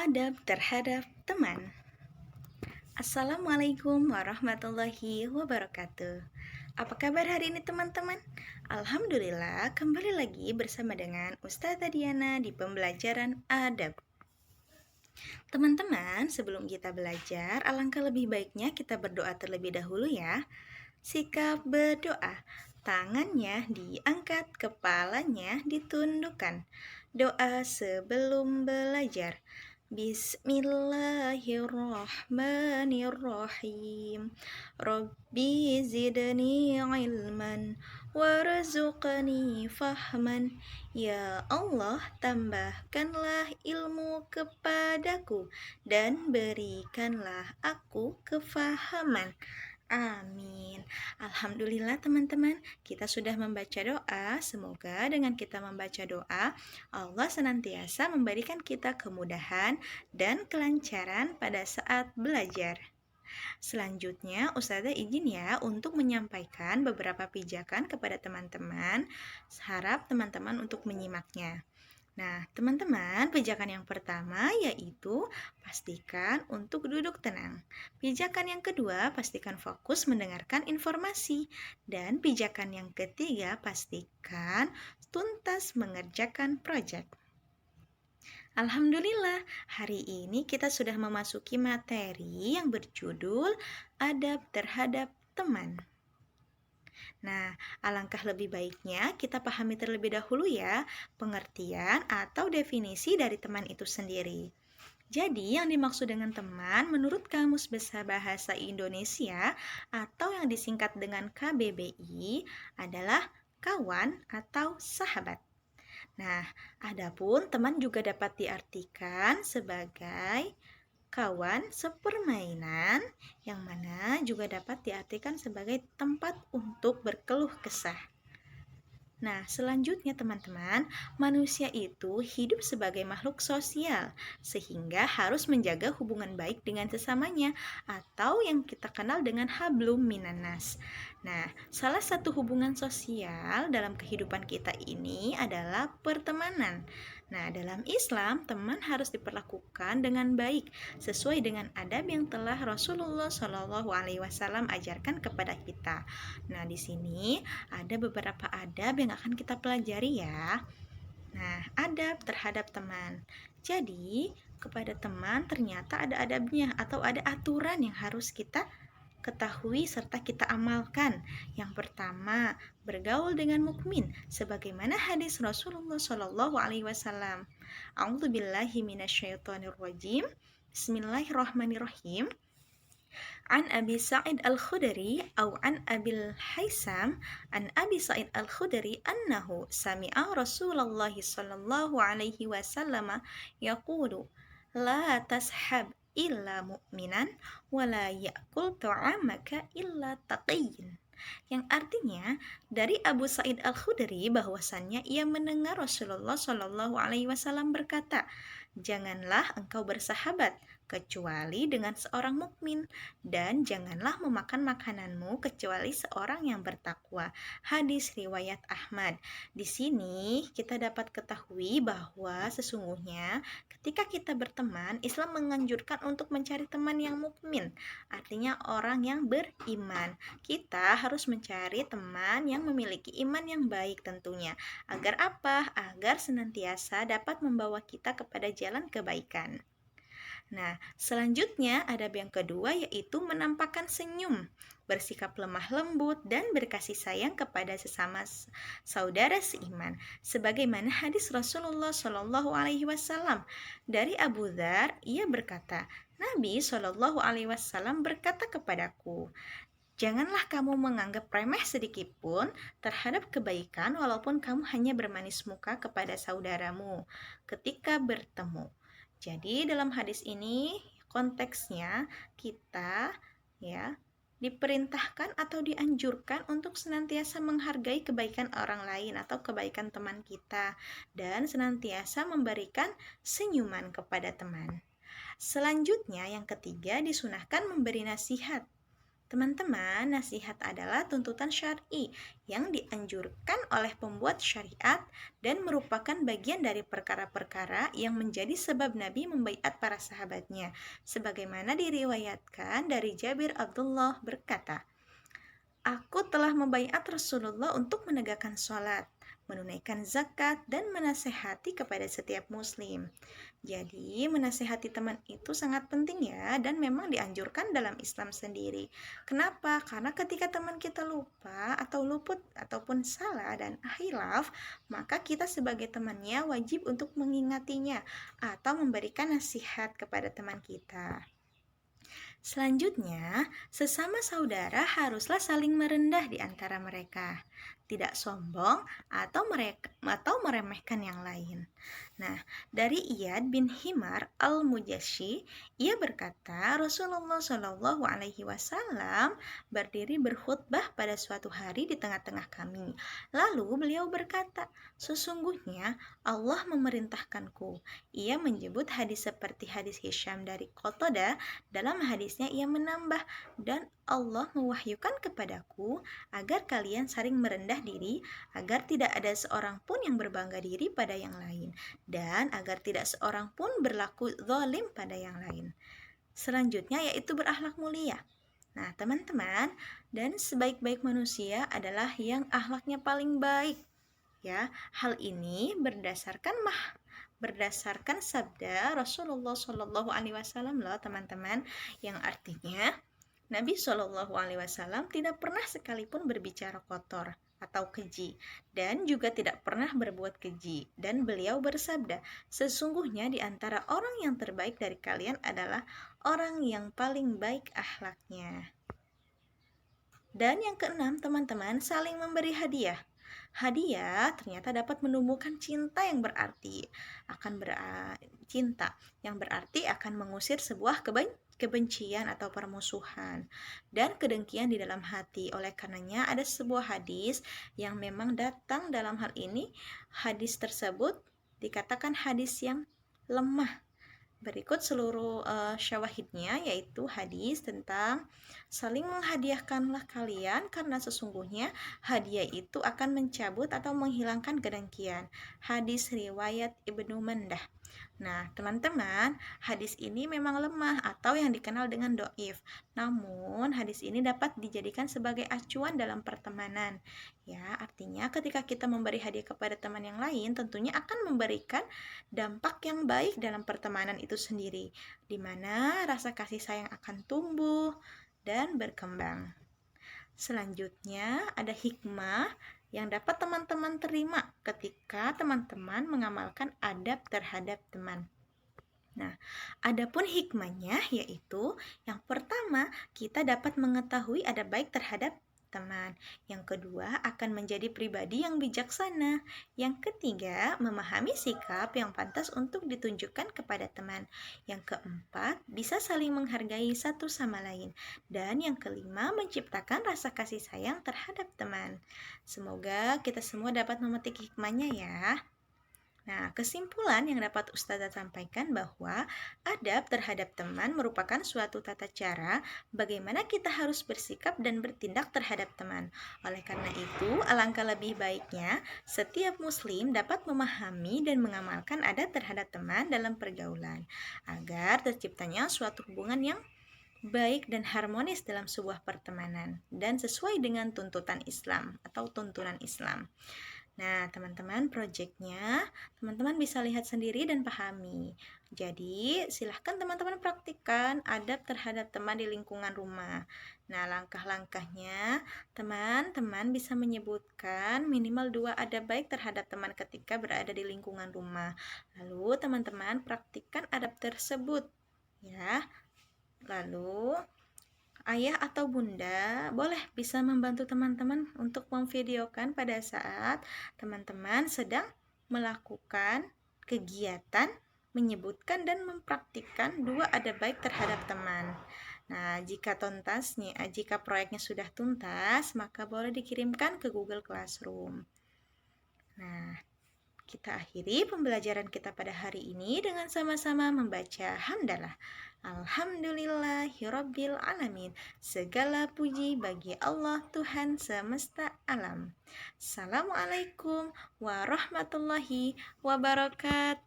Adab terhadap teman. Assalamualaikum warahmatullahi wabarakatuh. Apa kabar hari ini teman-teman? Alhamdulillah kembali lagi bersama dengan Ustazah Diana di pembelajaran adab. Teman-teman, sebelum kita belajar, alangkah lebih baiknya kita berdoa terlebih dahulu ya. Sikap berdoa. Tangannya diangkat, kepalanya ditundukkan. Doa sebelum belajar. Bismillahirrahmanirrahim. Rabbi zidni ilman warzuqni fahman. Ya Allah, tambahkanlah ilmu kepadaku dan berikanlah aku kefahaman. Amin. Alhamdulillah teman-teman, kita sudah membaca doa. Semoga dengan kita membaca doa, Allah senantiasa memberikan kita kemudahan dan kelancaran pada saat belajar. Selanjutnya, Ustazah izin ya untuk menyampaikan beberapa pijakan kepada teman-teman. Harap teman-teman untuk menyimaknya. Nah, teman-teman, pijakan yang pertama yaitu pastikan untuk duduk tenang. Pijakan yang kedua, pastikan fokus mendengarkan informasi. Dan pijakan yang ketiga, pastikan tuntas mengerjakan proyek. Alhamdulillah, hari ini kita sudah memasuki materi yang berjudul Adab terhadap teman. Nah, alangkah lebih baiknya kita pahami terlebih dahulu ya pengertian atau definisi dari teman itu sendiri. Jadi, yang dimaksud dengan teman menurut Kamus Besar Bahasa Indonesia atau yang disingkat dengan KBBI adalah kawan atau sahabat. Nah, adapun teman juga dapat diartikan sebagai kawan sepermainan, yang mana juga dapat diartikan sebagai tempat untuk berkeluh kesah. Nah, selanjutnya teman-teman, manusia itu hidup sebagai makhluk sosial, sehingga harus menjaga hubungan baik dengan sesamanya, atau yang kita kenal dengan hablum minannas. Nah, salah satu hubungan sosial dalam kehidupan kita ini adalah pertemanan. Nah, dalam Islam, teman harus diperlakukan dengan baik, sesuai dengan adab yang telah Rasulullah SAW ajarkan kepada kita. Nah, di sini ada beberapa adab yang akan kita pelajari ya. Nah, adab terhadap teman. Jadi, kepada teman ternyata ada adabnya atau ada aturan yang harus kita ketahui serta kita amalkan. Yang pertama, bergaul dengan mukmin sebagaimana hadis Rasulullah SAW. A'udzubillahi minasyaitonirrajim. Bismillahirrahmanirrahim. An Abi Sa'id Al-Khudri atau an Abil Haisam an Abi Sa'id Al-Khudri annahu sami'a Rasulullah sallallahu alaihi wasallam yaqulu la tashab illa mu'minan wa la ya'kul ta'amaka illa taqiyyin. Yang artinya dari Abu Sa'id Al-Khudri bahwasannya ia mendengar Rasulullah Shallallahu alaihi wasallam berkata, "Janganlah engkau bersahabat kecuali dengan seorang mukmin, dan janganlah memakan makananmu kecuali seorang yang bertakwa." Hadis riwayat Ahmad. Di sini kita dapat ketahui bahwa sesungguhnya ketika kita berteman, Islam menganjurkan untuk mencari teman yang mukmin, artinya orang yang beriman. Kita harus mencari teman yang memiliki iman yang baik tentunya. Agar apa? Agar senantiasa dapat membawa kita kepada jalan kebaikan. Nah, selanjutnya adab yang kedua yaitu menampakkan senyum, bersikap lemah lembut dan berkasih sayang kepada sesama saudara seiman. Sebagaimana hadis Rasulullah Shallallahu alaihi wasallam dari Abu Dzar, ia berkata, Nabi Shallallahu alaihi wasallam berkata kepadaku, "Janganlah kamu menganggap remeh sedikit pun terhadap kebaikan walaupun kamu hanya bermanis muka kepada saudaramu ketika bertemu." Jadi dalam hadis ini konteksnya kita ya diperintahkan atau dianjurkan untuk senantiasa menghargai kebaikan orang lain atau kebaikan teman kita dan senantiasa memberikan senyuman kepada teman. Selanjutnya yang ketiga disunahkan memberi nasihat. Teman-teman, nasihat adalah tuntutan syar'i yang dianjurkan oleh pembuat syariat dan merupakan bagian dari perkara-perkara yang menjadi sebab Nabi membaiat para sahabatnya. Sebagaimana diriwayatkan dari Jabir Abdullah berkata, "Aku telah membaiat Rasulullah untuk menegakkan sholat, menunaikan zakat, dan menasehati kepada setiap muslim." Jadi, menasehati teman itu sangat penting ya, dan memang dianjurkan dalam Islam sendiri. Kenapa? Karena ketika teman kita lupa atau luput ataupun salah dan hilaf, maka kita sebagai temannya wajib untuk mengingatinya atau memberikan nasihat kepada teman kita. Selanjutnya, sesama saudara haruslah saling merendah di antara mereka, tidak sombong atau meremehkan yang lain. Nah, dari Iyad bin Himar al-Mujashi, ia berkata, Rasulullah Shallallahu Alaihi Wasallam berdiri berkhutbah pada suatu hari di tengah-tengah kami. Lalu beliau berkata, sesungguhnya Allah memerintahkanku. Ia menyebut hadis seperti hadis Hisham dari Qatadah. Dalam hadisnya ia menambah, dan Allah mewahyukan kepadaku agar kalian saling merendah diri, agar tidak ada seorang pun yang berbangga diri pada yang lain, dan agar tidak seorang pun berlaku zalim pada yang lain. Selanjutnya yaitu berakhlak mulia. Nah, teman-teman, dan sebaik-baik manusia adalah yang akhlaknya paling baik. Ya, hal ini berdasarkan sabda Rasulullah Shallallahu Alaihi Wasallam loh teman-teman, yang artinya Nabi Shallallahu Alaihi Wasallam tidak pernah sekalipun berbicara kotor atau keji, dan juga tidak pernah berbuat keji. Dan beliau bersabda, sesungguhnya di antara orang yang terbaik dari kalian adalah orang yang paling baik akhlaknya. Dan yang keenam, teman-teman, saling memberi hadiah. Hadiah ternyata dapat menumbuhkan cinta yang berarti akan mengusir sebuah kebencian atau permusuhan dan kedengkian di dalam hati. Oleh karenanya ada sebuah hadis yang memang datang dalam hal ini. Hadis tersebut dikatakan hadis yang lemah. Berikut seluruh syawahidnya, yaitu hadis tentang saling menghadiahkanlah kalian karena sesungguhnya hadiah itu akan mencabut atau menghilangkan kedengkian. Hadis riwayat Ibnu Mandah. Nah, teman-teman, hadis ini memang lemah atau yang dikenal dengan doif. Namun, hadis ini dapat dijadikan sebagai acuan dalam pertemanan. Ya, artinya ketika kita memberi hadiah kepada teman yang lain, tentunya akan memberikan dampak yang baik dalam pertemanan itu sendiri, di mana rasa kasih sayang akan tumbuh dan berkembang. Selanjutnya, ada hikmah yang dapat teman-teman terima ketika teman-teman mengamalkan adab terhadap teman. Nah, adapun hikmahnya yaitu yang pertama, kita dapat mengetahui adab baik terhadap teman. Yang kedua, akan menjadi pribadi yang bijaksana. Yang ketiga, memahami sikap yang pantas untuk ditunjukkan kepada teman. Yang keempat, bisa saling menghargai satu sama lain. Dan yang kelima, menciptakan rasa kasih sayang terhadap teman. Semoga kita semua dapat memetik hikmahnya ya. Nah, kesimpulan yang dapat Ustazah sampaikan bahwa adab terhadap teman merupakan suatu tata cara bagaimana kita harus bersikap dan bertindak terhadap teman. Oleh karena itu, alangkah lebih baiknya setiap muslim dapat memahami dan mengamalkan adab terhadap teman dalam pergaulan, agar terciptanya suatu hubungan yang baik dan harmonis dalam sebuah pertemanan dan sesuai dengan tuntutan Islam atau tuntunan Islam. Nah, teman-teman, proyeknya teman-teman bisa lihat sendiri dan pahami. Jadi, silahkan teman-teman praktikkan adab terhadap teman di lingkungan rumah. Nah, langkah-langkahnya, teman-teman bisa menyebutkan minimal 2 adab baik terhadap teman ketika berada di lingkungan rumah. Lalu, teman-teman praktikkan adab tersebut, ya. Lalu, ayah atau bunda boleh bisa membantu teman-teman untuk memvideokan pada saat teman-teman sedang melakukan kegiatan menyebutkan dan mempraktikkan 2 adab baik terhadap teman. Nah, jika proyeknya sudah tuntas, maka boleh dikirimkan ke Google Classroom. Nah, Kita akhiri pembelajaran kita pada hari ini dengan sama-sama membaca hamdalah. Alhamdulillahirabbil alamin. Segala puji bagi Allah Tuhan semesta alam. Assalamualaikum warahmatullahi wabarakatuh.